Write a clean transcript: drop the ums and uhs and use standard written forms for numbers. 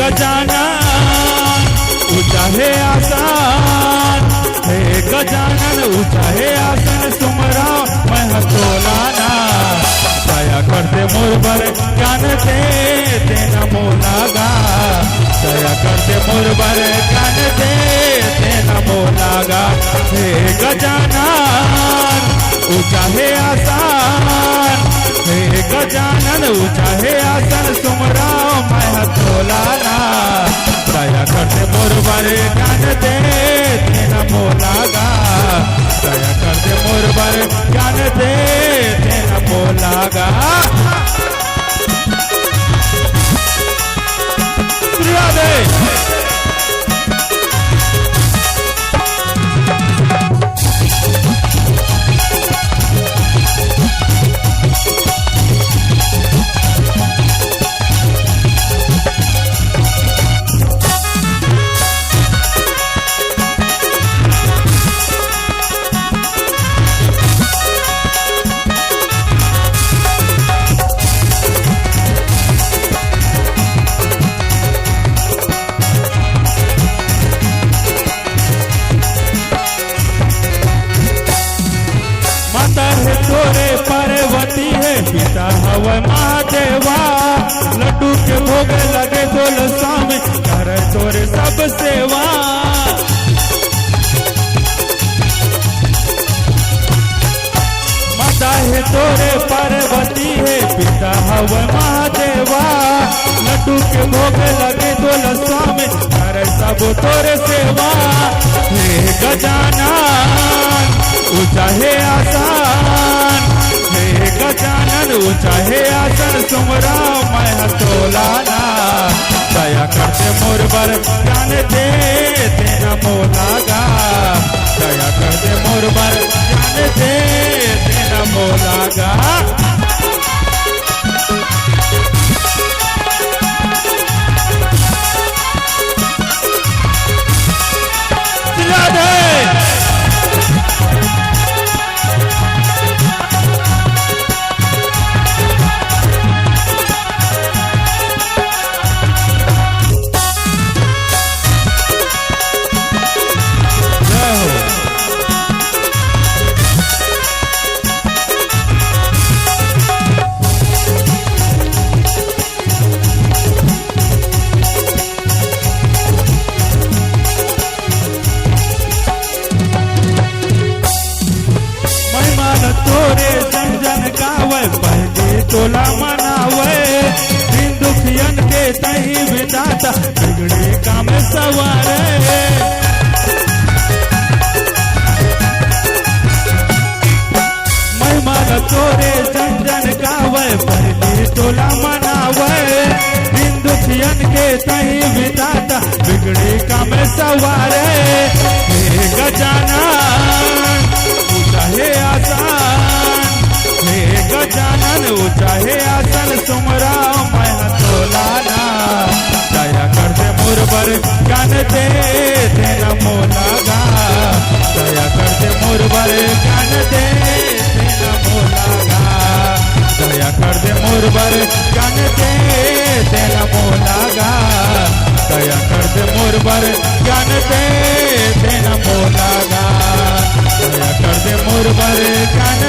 गजानन ऊंचा है आसन, हे गजानन ऊंचा है आसन, सुमरा मैं तोलाना। दया करते मोर बर ज्ञान दे तेना मोलागा, दया करते मोर बर ज्ञान दे तेना मोलागा। हे गजानन ऊंचा है आसन, हे गजानन ऊंचा है आसन, सुमरा मैं तोलाना। दया करते मोर बर ज्ञान दे तेना मोलागा, दया करते मोर बर ज्ञान दे तेना मोलागा। तोरे पार्वती है पिता हवा महादेवा, लड्डू के भोग लगे बोल स्वामी कर तोरे सब सेवा। माता है तोरे पार्वती है पिता हवा महादेवा, लड्डू के भोग लगे बोल स्वामी कर सब तोरे सेवा। हे गजानन ऊंचा है आसन, हे गजानन ऊंचा है आसन, सुमरा मैं तोलाना। दया करते मोर बर ज्ञान दे तेना मोलागा, दया करते मोर बर ज्ञान दे तेना मोलागा। तोरे जन जन गावे पहले तोला मनावे, दिन दुखियन के तही विदाता बिगड़े काम सवारे। महिमा तोरे जन जन गावे पहले तोला मनावे, दिन दुखियन के तही विदाता बिगड़े काम सवारे। हे गजानन ऊंचा है आसन, हे गजानन ऊंचा है आसन, सुमरा मैं तोलाना। दया करते मोर बर ज्ञान दे तेना मोलागा, दया करते मोर बर ज्ञान दे तेना मोलागा, दया करते मोर बर ज्ञान दे तेना मोलागा, दया करते मोर बर ज्ञान दे तेना मोलागा, दया करते मोर बर ज्ञान